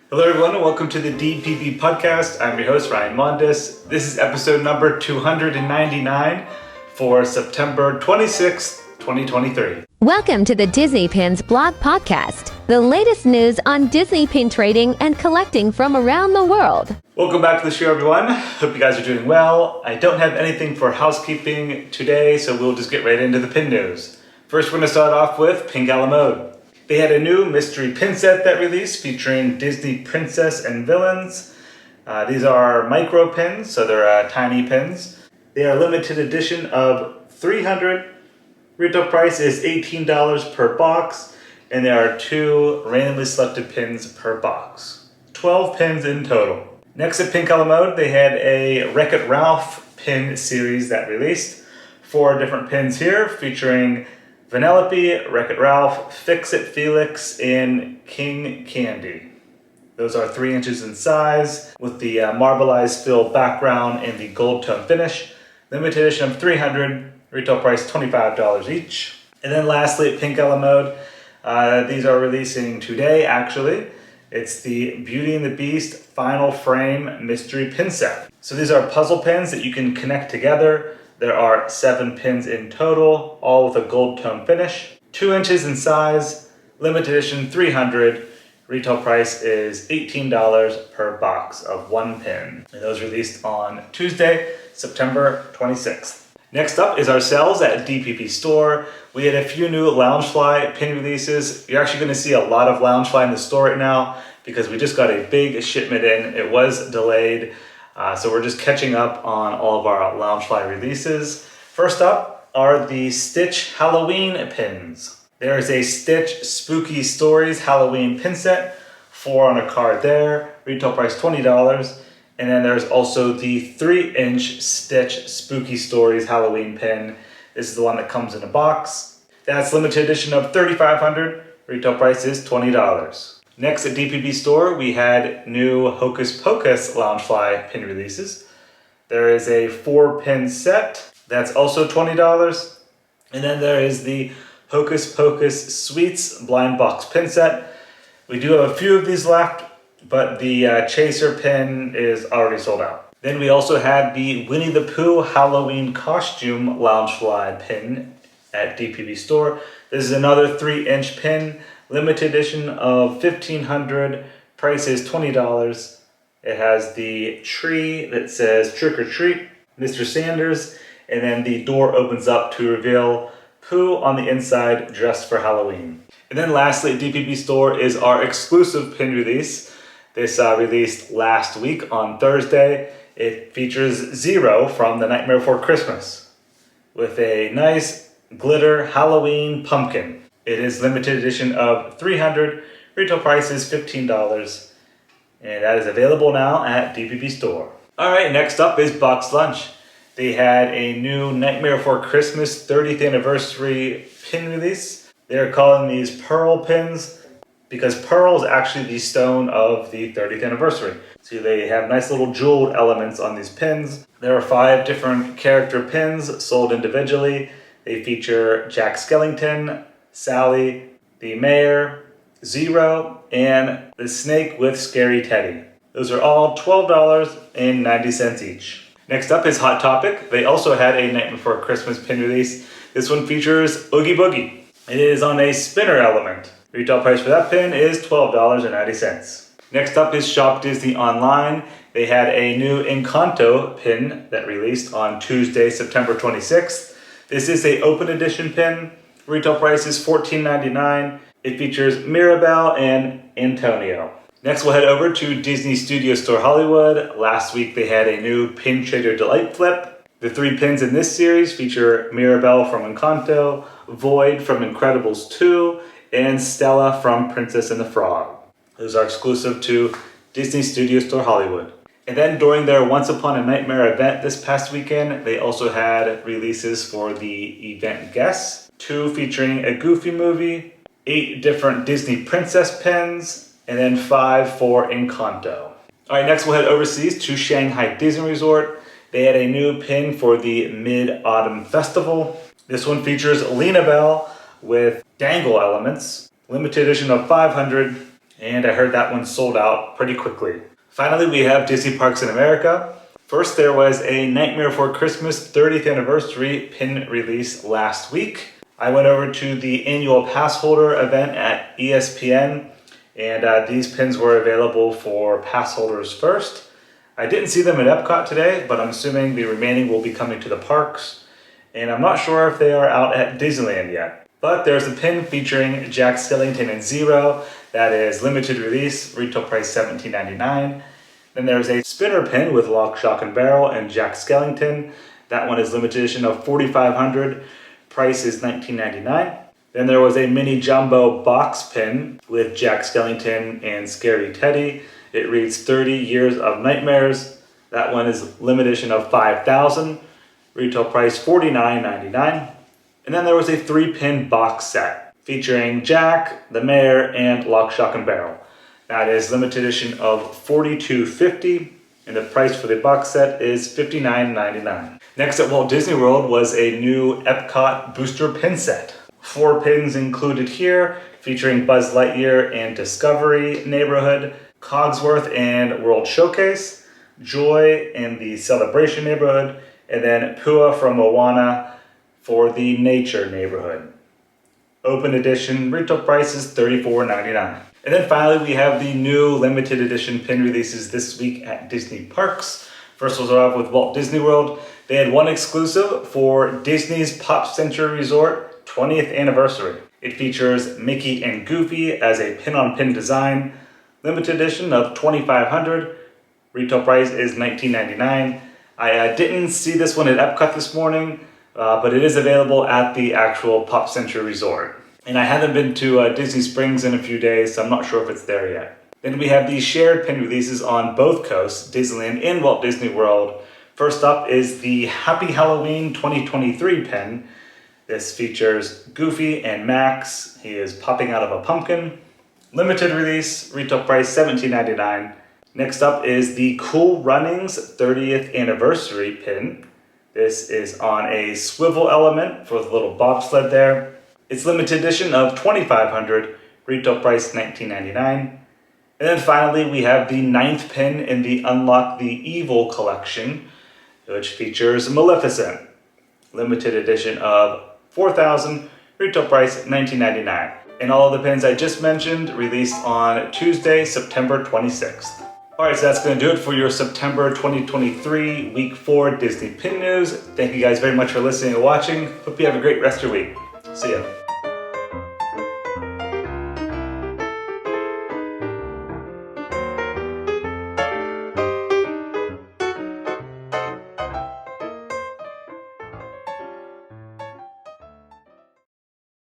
Hello everyone and welcome to the DPB podcast. I'm your host Ryan Mondes. This is episode number 299 for September 26th, 2023. Welcome to the Disney Pins blog podcast, the latest news on Disney pin trading and collecting from around the world. Welcome back to the show everyone. Hope you guys are doing well. I don't have anything for housekeeping today, so we'll just get right into the pin news. First we're going to start off with Gala Mode. They had a new mystery pin set that released featuring Disney princess and villains. These are micro pins, so they're tiny pins. They are limited edition of 300. Retail price is $18 per box, and there are 2 randomly selected pins per box. 12 pins in total. Next at Gala Mode, they had a Wreck-It Ralph pin series that released. 4 different pins here featuring Vanellope, Wreck-It Ralph, Fix-It Felix, and King Candy. Those are 3 inches in size with the marbleized fill background and the gold tone finish. Limited edition of 300, retail price $25 each. And then lastly at Gala Mode, these are releasing today actually. It's the Beauty and the Beast Final Frame Mystery Pin Set. So these are puzzle pins that you can connect together. There are 7 pins in total, all with a gold tone finish. 2 inches in size, limited edition 300. Retail price is $18 per box of 1 pin. And those released on Tuesday, September 26th. Next up is our sales at DPB Store. We had a few new Loungefly pin releases. You're actually going to see a lot of Loungefly in the store right now because we just got a big shipment in. It was delayed. So we're just catching up on all of our Loungefly releases. First up are the Stitch Halloween pins. There is a Stitch Spooky Stories Halloween pin set, 4 on a card there, retail price $20. And then there's also the 3-inch Stitch Spooky Stories Halloween pin. This is the one that comes in a box. That's limited edition of 3,500, retail price is $20. Next at DPB Store, we had new Hocus Pocus Loungefly pin releases. There is a 4-pin set, that's also $20. And then there is the Hocus Pocus Sweets Blind Box pin set. We do have a few of these left, but the Chaser pin is already sold out. Then we also had the Winnie the Pooh Halloween Costume Loungefly pin at DPB Store. This is another 3-inch pin. Limited edition of 1,500, price is $20. It has the tree that says Trick or Treat, Mr. Sanders, and then the door opens up to reveal Pooh on the inside dressed for Halloween. And then lastly at DPB Store is our exclusive pin release. This released last week on Thursday. It features Zero from The Nightmare Before Christmas with a nice glitter Halloween pumpkin. It is limited edition of 300, retail price is $15, and that is available now at DPB Store. Alright, next up is Box Lunch. They had a new Nightmare Before Christmas 30th anniversary pin release. They're calling these Pearl pins because Pearl is actually the stone of the 30th anniversary. So they have nice little jeweled elements on these pins. There are 5 different character pins sold individually. They feature Jack Skellington, Sally, the Mayor, Zero, and the Snake with Scary Teddy. Those are all $12.90 each. Next up is Hot Topic. They also had a Night Before Christmas pin release. This one features Oogie Boogie. It is on a spinner element. Retail price for that pin is $12.90. Next up is Shop Disney Online. They had a new Encanto pin that released on Tuesday, September 26th. This is an open edition pin. Retail price is $14.99. It features Mirabelle and Antonio. Next we'll head over to Disney Studio Store Hollywood. Last week they had a new Pin Trader Delight Flip. The 3 pins in this series feature Mirabelle from Encanto, Void from Incredibles 2, and Stella from Princess and the Frog. Those are exclusive to Disney Studio Store Hollywood. And then during their Once Upon a Nightmare event this past weekend, they also had releases for the event guests. 2 featuring a Goofy movie, 8 different Disney princess pins, and then 5 for Encanto. Alright, next we'll head overseas to Shanghai Disney Resort. They had a new pin for the Mid-Autumn Festival. This one features Lena Bell with dangle elements. Limited edition of 500, and I heard that one sold out pretty quickly. Finally, we have Disney Parks in America. First, there was a Nightmare Before Christmas 30th anniversary pin release last week. I went over to the annual pass holder event at ESPN, and these pins were available for pass holders first. I didn't see them at Epcot today, but I'm assuming the remaining will be coming to the parks, and I'm not sure if they are out at Disneyland yet. But there's a pin featuring Jack Skellington and Zero that is limited release, retail price $17.99. Then there's a spinner pin with Lock, Shock, and Barrel and Jack Skellington. That one is limited edition of 4,500, price is $19.99. Then there was a mini jumbo box pin with Jack Skellington and Scary Teddy. It reads 30 Years of Nightmares. That one is limited edition of 5,000, retail price $49.99. And then there was a 3-pin box set featuring Jack, the Mayor, and Lock, Shock, and Barrel. That is limited edition of $42.50, and the price for the box set is $59.99. Next at Walt Disney World was a new Epcot booster pin set. 4 pins included here, featuring Buzz Lightyear and Discovery Neighborhood, Cogsworth and World Showcase, Joy in the Celebration Neighborhood, and then Pua from Moana for the Nature Neighborhood. Open edition, retail price is $34.99. And then finally, we have the new limited edition pin releases this week at Disney Parks. First, we'll start off with Walt Disney World. They had one exclusive for Disney's Pop Century Resort 20th anniversary. It features Mickey and Goofy as a pin-on-pin design. Limited edition of 2,500. Retail price is $19.99. I didn't see this one at Epcot this morning, but it is available at the actual Pop Century Resort. And I haven't been to Disney Springs in a few days, so I'm not sure if it's there yet. Then we have the shared pin releases on both coasts, Disneyland and Walt Disney World. First up is the Happy Halloween 2023 pin. This features Goofy and Max. He is popping out of a pumpkin. Limited release, retail price $17.99. Next up is the Cool Runnings 30th anniversary pin. This is on a swivel element for the little bobsled there. It's limited edition of 2,500, retail price $19.99. And then finally, we have the 9th pin in the Unlock the Evil collection, which features Maleficent. Limited edition of 4,000, retail price $19.99. And all of the pins I just mentioned released on Tuesday, September 26th. Alright, so that's going to do it for your September 2023 Week 4 Disney Pin News. Thank you guys very much for listening and watching. Hope you have a great rest of your week. See ya.